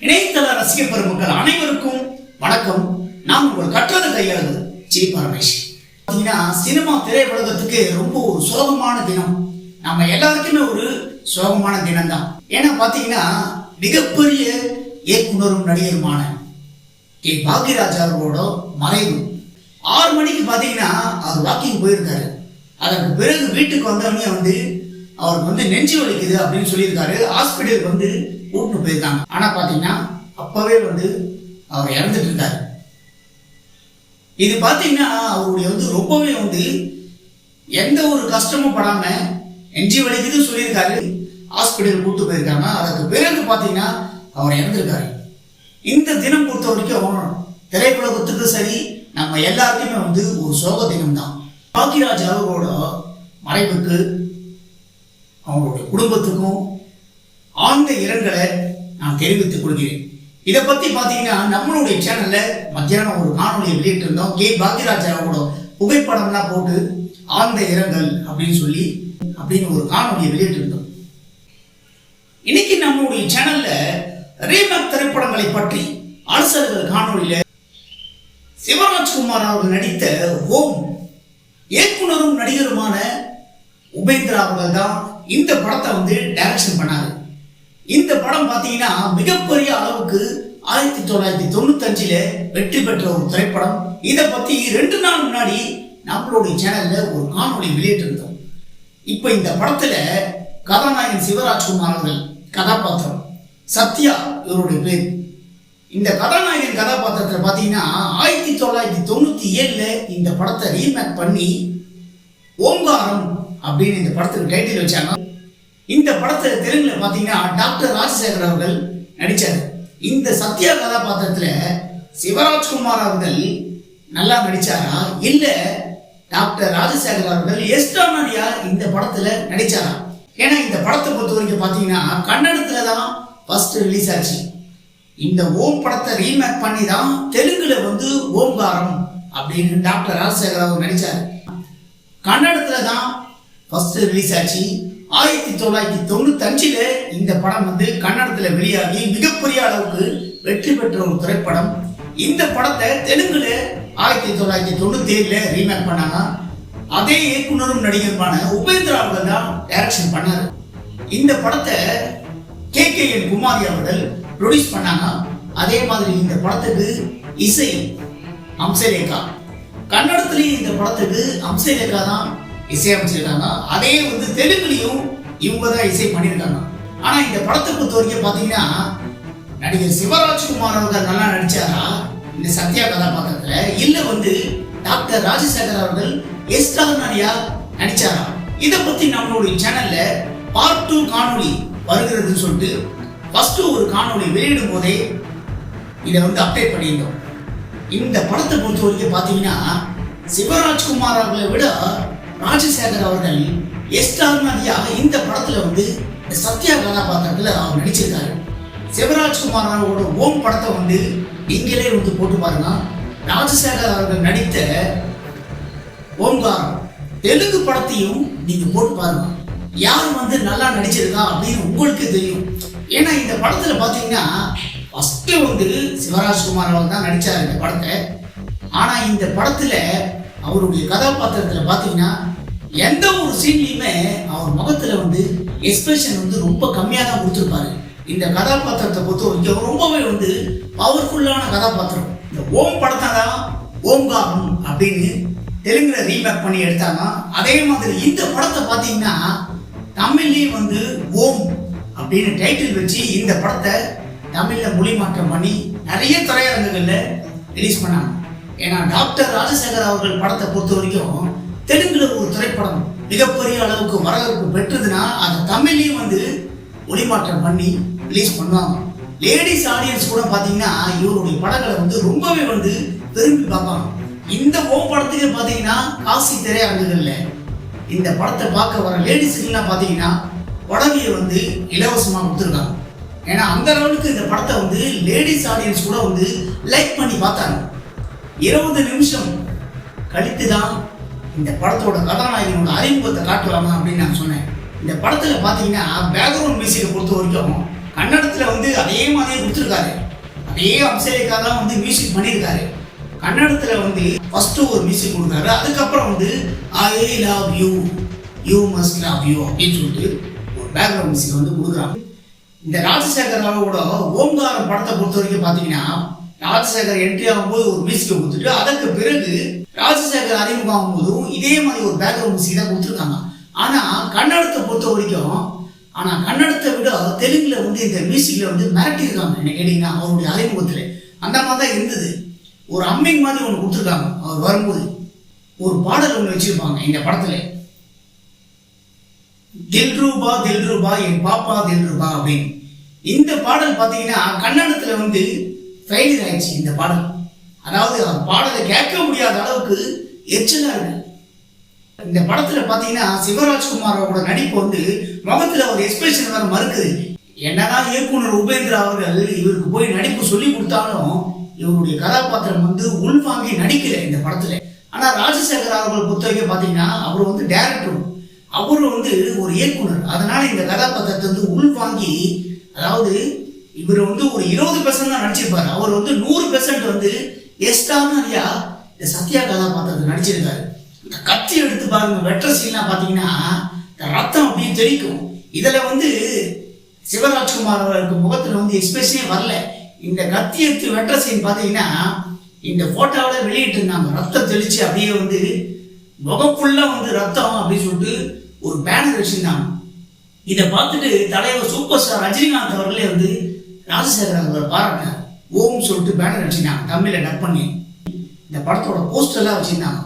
இணையதள ரசிக பெருமக்கள் அனைவருக்கும் வணக்கம். நாம் உங்கள் கற்றது கையாளு ஜி பரமேஷ். பார்த்தீங்கன்னா சினிமா திரையுலகத்துக்கு ரொம்ப ஒரு சோகமான தினம். நம்ம எல்லாருக்குமே ஒரு சோகமான தினம் தான். ஏன்னா பார்த்தீங்கன்னா மிகப்பெரிய இயக்குனரும் நடிகருமான கே பாக்யராஜ் அவர்களோட மறைவு. 6 மணிக்கு பார்த்தீங்கன்னா அவர் வாக்கிங் போயிருக்காரு. அதற்கு பிறகு வீட்டுக்கு வந்தவனே அவருக்கு நெஞ்சு வலிக்குது அப்படின்னு சொல்லியிருக்காரு. ஹாஸ்பிட்டலுக்கு கூட்டிட்டு போயிருக்காங்க. ஆனா பாத்தீங்கன்னா அப்பவே அவர் இறந்துட்டு இருந்தாரு. இது பாத்தீங்கன்னா அவருடைய ரொம்பவே எந்த ஒரு கஷ்டமும் படாம நெஞ்சு வலிக்குது சொல்லியிருக்காரு. ஹாஸ்பிட்டல் கூட்டு போயிருக்காங்க. அதுக்கு பிறகு பாத்தீங்கன்னா அவர் இறந்திருக்காரு. இந்த தினம் பொறுத்த வரைக்கும் திரையுலகத்துக்கு சரி நம்ம எல்லாருக்குமே ஒரு சோக தினம் தான். பாக்யராஜ் அவர்களோட மறைவுக்கு அவங்களுடைய குடும்பத்துக்கும் ஆழ்ந்த இரங்கலை நான் தெரிவித்துக் கொள்கிறேன். இதை பத்தி பாத்தீங்கன்னா நம்மளுடைய சேனல்ல மத்தியானம் ஒரு காணொலியை வெளியிட்டு இருந்தோம். கே பாக்யராஜ் அவரோட புகைப்படம்லாம் போட்டு ஆழ்ந்த இரங்கல் அப்படின்னு ஒரு காணொலியை வெளியிட்டு இருந்தோம். இன்னைக்கு நம்மளுடைய சேனல்ல ரீமேக் திரைப்படங்களை பற்றி அரசர்கள் காணொலியில சிவராஜ்குமார் அவர்கள் நடித்த ஓம் இயக்குனரும் நடிகருமான உபேந்திரா அவர்கள் தான் இந்த படத்தை டைரக்ஷன் பண்ணாரு. இந்த படம் பாத்தீங்கன்னா மிகப்பெரிய அளவுக்கு 1995 வெற்றி பெற்ற ஒரு திரைப்படம். இதை பத்தி 2 நாள் முன்னாடி நம்மளுடைய சேனல்ல ஒரு காணொலி வெளியிட்டிருந்தோம். இப்ப இந்த படத்துல கதாநாயகன் சிவராஜ்குமார் அவர்கள் கதாபாத்திரம் சத்யா இவருடைய பேர். இந்த கதாநாயகன் கதாபாத்திரத்துல பாத்தீங்கன்னா 1997 இந்த படத்தை ரீமேக் பண்ணி ஓங்காரம் அப்படின்னு இந்த படத்துக்கு டைட்டில் வச்சாங்க. இந்த படத்தை தெலுங்குல பாத்தீங்கன்னா டாக்டர் ராஜசேகர் அவர்கள் நடிச்சாரு. இந்த சத்யா கதாபாத்திரத்துல சிவராஜ்குமார் அவர்கள் நல்லா நடிச்சாரா இல்ல டாக்டர் ராஜசேகர் அவர்கள் எஸ்டானரியா இந்த படத்துல நடிச்சாரா? ஏன்னா இந்த படத்தை பொறுத்த வரைக்கும் பாத்தீங்கன்னா கன்னடத்துல தான் ஃபர்ஸ்ட் ரிலீஸ் ஆச்சு. இந்த ஓம் படத்தை ரீமேக் பண்ணி தான் தெலுங்குல ஓம்காரம் அப்படின்னு டாக்டர் ராஜசேகர் அவர் நடிச்சாரு. கன்னடத்துல தான் ஃபர்ஸ்ட் ரிலீஸ் ஆச்சு. 1995 இந்த படம் கன்னடத்துல வெளியாகி மிகப்பெரிய அளவுக்கு வெற்றி பெற்ற ஒரு திரைப்படம். இந்த படத்தை தெலுங்குல 1997 ரீமேக் பண்ணாங்க. அதே இயக்குனரும் நடிகருமான உபேந்திரா அவர்கள் தான் டைரக்ஷன் பண்ணாரு. இந்த படத்தை KKN குமாரி அவர்கள் ப்ரொடியூஸ் பண்ணாங்க. அதே மாதிரி இந்த படத்துக்கு இசை அம்சரேகா. கன்னடத்திலையும் இந்த படத்துக்கு அம்சரேகா தான் இசையமைச்சிருக்காங்க. அதே தெலுங்குலையும் இவங்க தான் இசை பண்ணியிருக்காங்க. ஆனா இந்த படத்தை பொறுத்த வரைக்கும் பாத்தீங்கன்னா நடிகர் சிவராஜ்குமார் அவர்கள் நல்லா நடிச்சாரா இந்த சத்யா கதாபாத்திரத்துல இல்ல டாக்டர் ராஜசேகர் அவர்கள் எஸ்டானரியா நடிச்சாரா? இதை பத்தி நம்மளுடைய சேனல்ல பார்ட் 2 காணொலி வருகிறதுன்னு சொல்லிட்டு ஃபர்ஸ்ட் ஒரு காணொலி வெளியிடும் போதே இதை அப்டேட் பண்ணியிருந்தோம். இந்த படத்தை பொறுத்த வரைக்கும் பாத்தீங்கன்னா சிவராஜ்குமார் அவர்களை விட ராஜசேகர் அவர்கள் எஸ்டானரியாக இந்த படத்துல சத்யா கதாபாத்திரத்துல அவர் நடிச்சிருக்காரு. சிவராஜ்குமார் அவரோட ஓம் படத்தை நீங்களே போட்டு பாருங்க. ராஜசேகர் அவர்கள் நடித்த ஓம்காரம் தெலுங்கு படத்தையும் நீங்க போட்டு பாருங்க. யார் நல்லா நடிச்சிருக்கா அப்படின்னு உங்களுக்கு தெரியும். ஏன்னா இந்த படத்துல பாத்தீங்கன்னா ஃபர்ஸ்ட் சிவராஜ்குமார் அவர்கள் தான் நடிச்சாரு இந்த படத்தை. ஆனா இந்த படத்துல அவருடைய கதாபாத்திரத்துல பாத்தீங்கன்னா எந்த ஒரு சீன்லயுமே அவர் முகத்துல எக்ஸ்பிரஷன் ரொம்ப கம்மியா தான் கொடுத்திருப்பாரு. இந்த கதாபாத்திரத்தை பொறுத்த வரைக்கும் ரொம்பவே பவர்ஃபுல்லான கதாபாத்திரம். இந்த ஓம் படத்தை தான் ஓம்காரம் அப்படின்னு தெலுங்குல ரீமேக் பண்ணி எடுத்தாங்க. அதே மாதிரி இந்த படத்தை பாத்தீங்கன்னா தமிழ்லயும் ஓம் அப்படின்னு டைட்டில் வச்சு இந்த படத்தை தமிழ்ல மொழிமாற்றம் பண்ணி நிறைய திரையரங்குகள்ல ரிலீஸ் பண்ணாங்க. ஏன்னா டாக்டர் ராஜசேகர் அவர்கள் படத்தை பொறுத்த வரைக்கும் தெலுங்குல ஒரு திரைப்படம் மிகப்பெரிய அளவுக்கு வரவேற்பு பெற்றதுன்னா அதை தமிழ்லயும் மொழிமாற்றம் பண்ணி ரிலீஸ் பண்ணுவாங்க. லேடிஸ் ஆடியன்ஸ் கூட பாத்தீங்கன்னா இவருடைய படங்களை ரொம்பவே விரும்பி பார்ப்பாங்க. இந்த ஓம் படத்துக்கு பாத்தீங்கன்னா காசி திரையரங்குகள்ல இந்த படத்தை பார்க்க வர லேடிஸ்லாம் பாத்தீங்கன்னா புடவையை இலவசமா கொடுத்துருக்காங்க. ஏன்னா அந்த அளவுக்கு இந்த படத்தை லேடிஸ் ஆடியன்ஸ் கூட லைக் பண்ணி பார்த்தாங்க. 20 நிமிஷம் கழித்து தான் இந்த படத்தோட கதாநாயகனோட அறிமுகத்தை காட்டுவாங்க அப்படின்னு நான் சொன்னேன். இந்த படத்துல பாத்தீங்கன்னா பேக்ரவுண்ட் மியூசிக்கை பொறுத்த வரைக்கும் கன்னடத்துல வந்து அதே மாதிரியே கொடுத்துருக்காரு. அதே அம்சரேகா தான் வந்து மியூசிக் பண்ணியிருக்காரு. கன்னடத்துல வந்து ஃபர்ஸ்ட் ஒரு மியூசிக் கொடுக்குறாரு. அதுக்கப்புறம் வந்து I love you, you must love you அப்படின்னு சொல்லிட்டு ஒரு பேக்ரவுண்ட் மியூசிக் வந்து கொடுக்குறாங்க. இந்த ராஜசேகர் ராவோட ஓம்காரம் படத்தை பொறுத்த வரைக்கும் பார்த்தீங்கன்னா, ராஜசேகர் என்ட்ரி ஆகும்போது ஒரு மியூசிக்கை கொடுத்துட்டு அதற்கு பிறகு ராஜசேகர் அறிமுகம் ஆகும்போதும் இதே மாதிரி ஒரு பேக்ரவுண்ட் மியூசிக் தான் கொடுத்துருக்காங்க. ஆனா கன்னடத்தை பொறுத்த வரைக்கும், ஆனா கன்னடத்தை விட தெலுங்குல வந்து இந்த மியூசிக்ல வந்து மிரட்டியிருக்காங்க. என்ன கேட்டீங்கன்னா, அவருடைய அறிமுகத்துல அந்த மாதிரி தான் இருந்தது. ஒரு அம்மிங் மாதிரி ஒன்று கொடுத்துருக்காங்க. அவர் வரும்போது ஒரு பாடல் ஒன்று வச்சிருப்பாங்க இந்த படத்துல, தில்ரூபா தில்ரூபா என் பாப்பா தில்ரூபா அப்படின்னு. இந்த பாடல் பார்த்தீங்கன்னா கன்னடத்துல வந்து ஃபெயிலியர் ஆயிடுச்சு இந்த பாடல். அதாவது அந்த பாடலை கேட்க முடியாத அளவுக்கு எச்சலா இருக்கு. இந்த படத்துல பாத்தீங்கன்னா சிவராஜ்குமாரோட நடிப்பு வந்து முகத்துல ஒரு எக்ஸ்பிரஷன் வேற மறுக்குது. என்னதான் இயக்குனர் உபேந்திரா அவர்கள் இவருக்கு போய் நடிப்பு சொல்லி கொடுத்தாலும் இவருடைய கதாபாத்திரம் வந்து உள்வாங்கி நடிக்கல இந்த படத்துல. ஆனா ராஜசேகர் அவர்களை பொறுத்த வரைக்கும் பாத்தீங்கன்னா அவர் வந்து டைரக்டர், அவரு வந்து ஒரு இயக்குனர். அதனால இந்த கதாபாத்திரத்தை வந்து உள்வாங்கி, அதாவது இவர் வந்து ஒரு 20% தான் நடிச்சிருப்பாரு. அவர் வந்து 100% வந்து எஸ்டானரியா இந்த சத்யா கதாபாத்திரத்தை நடிச்சிருக்காரு. இந்த கத்தி எடுத்து பாருங்க, வெற்ற சீன்லாம் பாத்தீங்கன்னா ரத்தம் அப்படியே தெரிக்கும். இதுல வந்து சிவராஜ்குமார் அவருக்கு முகத்துல வந்து எக்ஸ்பிரஷனே வரல. இந்த கத்தி எடுத்து வெற்ற சீன் பாத்தீங்கன்னா இந்த போட்டோவில் வெளியிட்டு இருந்தாங்க. ரத்தம் தெளிச்சு அப்படியே வந்து முகம் ஃபுல்லா வந்து ரத்தம் அப்படின்னு சொல்லிட்டு ஒரு பேனர் வச்சிருந்தாங்க. இதை பார்த்துட்டு தலைவர் சூப்பர் ஸ்டார் ரஜினிகாந்த் அவர்களே வந்து ராஜசேகர் அவர்களை பாராட்டினார். ஓம் சொல்லிட்டு பேனர் வச்சிருந்தாங்க, தமிழ்ல டப் பண்ணி. இந்த படத்தோட போஸ்டர் எல்லாம் வச்சிருந்தாங்க.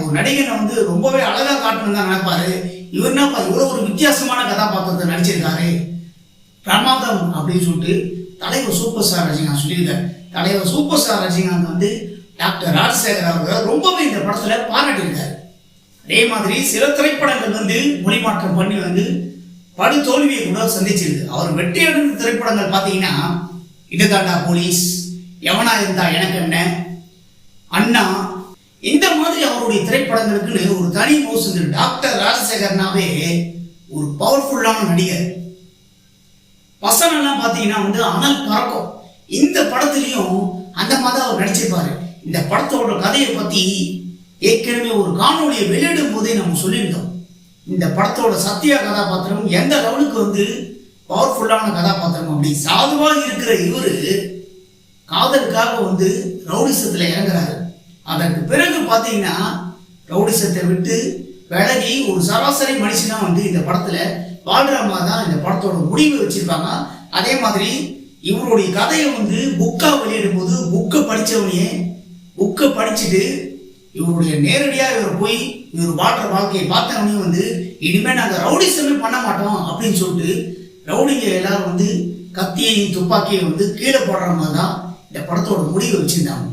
ஒரு நடிகனை வந்து ரொம்பவே அழகா காட்டணும் தான் நினைப்பாரு. இவர் என்னப்பா இவ்வளவு ஒரு வித்தியாசமான கதாபாத்திரத்தை நடிச்சிருக்காரு, பிரமாதம் அப்படின்னு சொல்லிட்டு தலைவர் சூப்பர் ஸ்டார் ரஜினிகாந்த் சொல்லியிருக்காரு. தலைவர் சூப்பர் ஸ்டார் ரஜினிகாந்த் வந்து டாக்டர் ராஜசேகர் அவர்களை ரொம்பவே இந்த படத்துல பாராட்டியிருக்காரு. அதே மாதிரி சில திரைப்படங்கள் வந்து மொழி மாற்றம் பண்ணி வந்து படு தோல்வியை கூட சந்திச்சிருக்கு. அவர் வெற்றி அடைந்த திரைப்படங்கள் பார்த்தீங்கன்னா இதுதாண்டா போலீஸ், எவனா இருந்தா எனக்கு என்ன, அண்ணா, இந்த மாதிரி அவருடைய திரைப்படங்களுக்குன்னு ஒரு தனி மோசு. டாக்டர் ராஜசேகர்னாவே ஒரு பவர்ஃபுல்லான நடிகர். பசங்கள்லாம் பார்த்தீங்கன்னா வந்து அனல் பறக்கும். இந்த படத்துலையும் அந்த மாதிரி அவர் நடிச்சிருப்பாரு. இந்த படத்தோட கதையை பத்தி ஏற்கனவே ஒரு காணொலியை வெளியிடும் போதே நம்ம சொல்லியிருந்தோம். இந்த படத்தோட சத்யா கதாபாத்திரம் எந்த லெவலுக்கு வந்து பவர்ஃபுல்லான கதாபாத்திரம். அப்படி சாதுவாக இருக்கிற இவரு காதலுக்காக வந்து ரவுடிசத்துல இறங்குறாரு. அதற்கு பிறகு பாத்தீங்கன்னா ரவுடிசத்தை விட்டு விலகி ஒரு சராசரி மனுஷனா வந்து இந்த படத்துல வாழ்ற மாதிரி தான் இந்த படத்தோட முடிவு வச்சிருப்பாங்க. அதே மாதிரி இவருடைய கதையை வந்து புக்கா வெளியிடும் போது புக்கை படிச்சவனையே புக்கை படிச்சுட்டு இவருடைய நேரடியா இவர் போய் இவர் வாழ்ற வாழ்க்கையை பார்த்தவனையும் வந்து இனிமே நாங்க ரவுடிசமே பண்ண மாட்டோம் அப்படின்னு சொல்லிட்டு ரவுடிங்க எல்லாரும் வந்து கத்தியையும் துப்பாக்கியையும் வந்து கீழே போடுற மாதிரி தான் இந்த படத்தோட முடிவை வச்சிருந்தாங்க.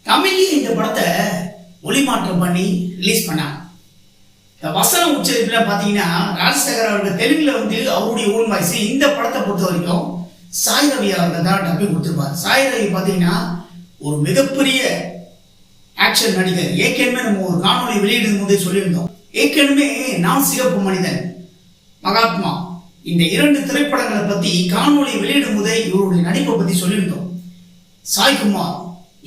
தமிழ்லயும் இந்த படத்தை மொழி மாற்றம் பண்ணி ரிலீஸ் பண்ணாங்க. இந்த வசன உச்சரிப்புல பாத்தீங்கன்னா ராஜசேகர் அவர்கள் தெலுங்குல வந்து அவருடைய ஓன் வாய்ஸ். இந்த படத்தை பொறுத்த வரைக்கும் சாய் ரவி அவர்கள் தான் டப்பிங் கொடுத்திருப்பார். சாய் ரவி பாத்தீங்கன்னா ஒரு மிகப்பெரிய ஆக்ஷன் நடிகர். ஏற்கனவே நம்ம ஒரு காணொலி வெளியிடும் போதே சொல்லியிருந்தோம். ஏற்கனவே நான் சிகப்பு மனிதன், மகாத்மா, இந்த 2 திரைப்படங்களை பத்தி காணொலி வெளியிடும் போதே இவருடைய நடிப்பை பத்தி சொல்லியிருந்தோம். சாய்குமார்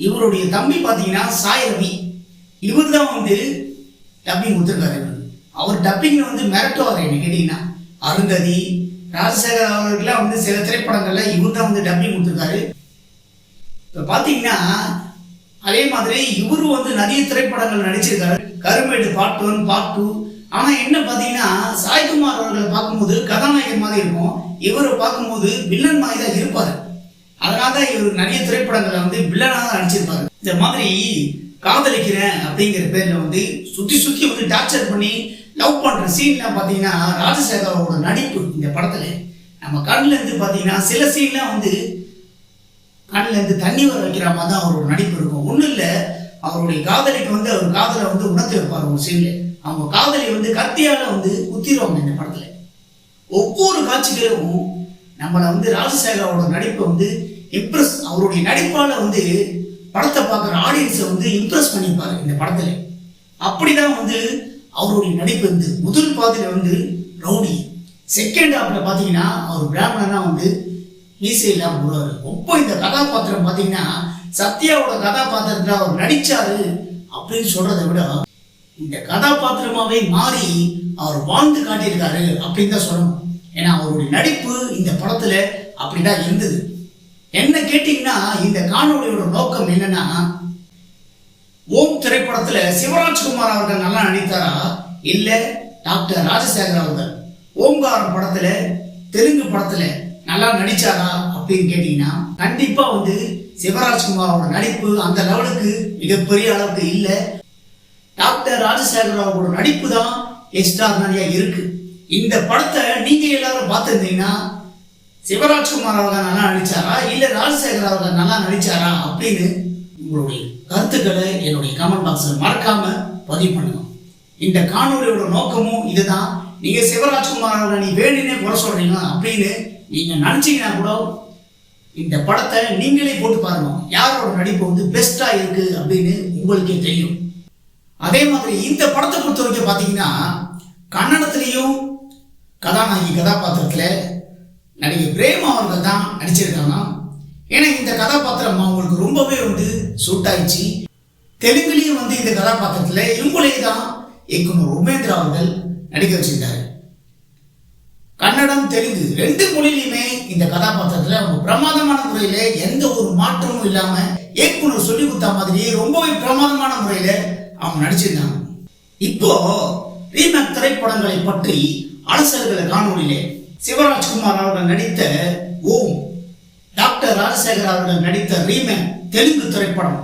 இவருடைய தம்பி பாத்தீங்கன்னா சாய் ரவி, இவர் தான் வந்து டப்பிங் கொடுத்திருக்காரு. அவர் டப்பிங் வந்து மிரட்டுவார். என்ன கேட்டீங்கன்னா அருந்ததி, ராஜசேகர் அவர்களுக்கெல்லாம் வந்து சில திரைப்படங்கள்ல இவர் தான் வந்து டப்பிங் கொடுத்திருக்காரு. இப்ப பாத்தீங்கன்னா அதே மாதிரி இவரு வந்து நிறைய திரைப்படங்கள் நடிச்சிருக்காரு. கருமேடு பார்ட் 1 பார்ட் 2. ஆனா என்ன பாத்தீங்கன்னா சாய்குமார் அவர்களை பார்க்கும்போது கதாநாயகன் மாதிரி இருக்கும், இவரை பார்க்கும்போது வில்லன் மாதிரி தான் இருப்பாரு. அதனாலதான் இவர் நிறைய திரைப்படங்களை வந்து வில்லனா தான் நடிச்சிருப்பாரு. இந்த மாதிரி காதலிக்கிறேன் அப்படிங்கிற பேர்ல வந்து சுத்தி சுத்தி வந்து டார்ச்சர் பண்ணி லவ் பண்ற சீன்லாம் பாத்தீங்கன்னா ராஜசேகரோட நடிப்பு இந்த படத்துல நம்ம கண்ணுல இருந்து பாத்தீங்கன்னா சில சீன்லாம் வந்து கண்ணுல இருந்து தண்ணி வர வைக்கிற மாதிரி தான் அவரோட நடிப்பு இருக்கும். ஒண்ணும் இல்ல, அவருடைய காதலிக்கு வந்து அவர் காதலை வந்து உணர்த்தி வைப்பார். ஒரு சீன்ல அவங்க காதலி வந்து கத்தியால வந்து குத்திடுவாங்க. இந்த படத்துல ஒவ்வொரு காட்சிகளும் நம்மளை வந்து ராஜசேகரோட நடிப்பை வந்து இம்ப்ரெஸ், அவருடைய நடிப்பால வந்து படத்தை பார்க்குற ஆடியன்ஸை வந்து இம்ப்ரெஸ் பண்ணிப்பாரு இந்த படத்துல. அப்படிதான் வந்து அவருடைய நடிப்பு வந்து முதல் பாதியில வந்து ரவுடி, செகண்ட் ஹாப்ல பாத்தீங்கன்னா அவர் பிராமணனா வந்து மீசையெல்லாம் போடுவாரு. ரொம்ப இந்த கதாபாத்திரம் பார்த்தீங்கன்னா சத்யாவோட கதாபாத்திரத்தில் அவர் நடிச்சாரு அப்படின்னு சொல்றதை விட இந்த கதாபாத்திரமாவே மாறி அவர் வாழ்ந்து காட்டியிருக்காரு அப்படின்னு தான் சொல்லணும். ஏன்னா அவருடைய நடிப்பு இந்த படத்துல அப்படிதான் இருந்தது. என்ன கேட்டீங்கன்னா இந்த காணொலியோட நோக்கம் என்னன்னா, ஓம் திரைப்படத்துல சிவராஜ்குமார் அவர்கள் நல்லா நடித்தாரா இல்ல டாக்டர் ராஜசேகர் அவர்கள் ஓம்காரம் படத்துல தெலுங்கு படத்துல நல்லா நடிச்சாரா அப்படின்னு கேட்டீங்கன்னா கண்டிப்பா சிவராஜ்குமாரோட நடிப்பு அந்த லெவலுக்கு மிகப்பெரிய அளவுக்கு இல்ல. டாக்டர் ராஜசேகர் அவரோட நடிப்பு தான் எக்ஸ்ட்ராடினரியா இருக்கு. இந்த படத்தை நீங்க எல்லாரும் பார்த்திருந்தீங்கன்னா சிவராஜ்குமார் அவர்கள் நல்லா நடிச்சாரா இல்ல ராஜசேகர் அவர்கள் நல்லா நடிச்சாரா அப்படின்னு உங்களுடைய கருத்துக்களை என்னுடைய கமெண்ட் பாக்ஸ்ல மறக்காம பதிவு பண்ணுங்க. இந்த காணொலியோட நோக்கமும் இதுதான். நீங்க சிவராஜ்குமார் அவர்கள் நீ வேணுனே குறை சொல்றீங்க அப்படின்னு நீங்க நினைச்சீங்கன்னா கூட இந்த படத்தை நீங்களே போட்டு பாருங்க, யாரோட நடிப்பு பெஸ்டா இருக்கு அப்படின்னு உங்களுக்கே தெரியும். அதே மாதிரி இந்த படத்தை பொறுத்த வரைக்கும் பாத்தீங்கன்னா கன்னடத்திலையும் கதாநாயகி கதாபாத்திரத்துல நடிகை பிரேமா அவர்கள் தான் நடிச்சிருக்காங்க. ஏன்னா இந்த கதாபாத்திரம் அவங்களுக்கு ரொம்பவே சூட் ஆயிடுச்சு. தெலுங்குலயும் இந்த கதாபாத்திரத்துல இவங்களே தான் இயக்குனர் உமேந்திரா அவர்கள் நடிக்க வச்சிருந்தாரு. கன்னடம் தெலுங்கு 2 மொழியிலுமே இந்த கதாபாத்திரத்துல அவங்க பிரமாதமான முறையில எந்த ஒரு மாற்றமும் இல்லாம இயக்குனர் சொல்லி கொடுத்த மாதிரியே ரொம்பவே பிரமாதமான முறையில அவங்க நடிச்சிருந்தாங்க. இப்போ ரீமேக் திரைப்படங்களை பற்றி அலசல்களை காணொலியிலே சிவராஜ்குமார் அவர்கள் நடித்த ஓம், டாக்டர் ராஜசேகர் அவர்கள் நடித்த ரீமேக் தெலுங்கு திரைப்படம்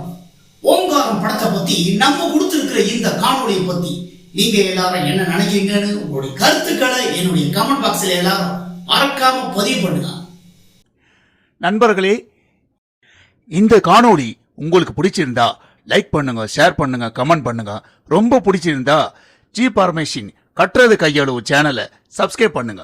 ஓம்காரம் படத்தை பத்தி நம்ம கொடுத்திருக்கிற இந்த காணொலியை பத்தி நீங்க எல்லாரும் என்ன நினைக்கிறீங்கன்னு உங்களுடைய கருத்துக்களை என்னுடைய கமெண்ட் பாக்ஸ்ல எல்லாரும் மறக்காம பதிவு பண்ணுங்க. நண்பர்களே, இந்த காணொளி உங்களுக்கு பிடிச்சிருந்தா லைக் பண்ணுங்க, ஷேர் பண்ணுங்க, கமெண்ட் பண்ணுங்க. ரொம்ப பிடிச்சிருந்தா ஜி பரமேஷின் கற்றது கையளவு சேனலை சப்ஸ்கிரைப் பண்ணுங்க.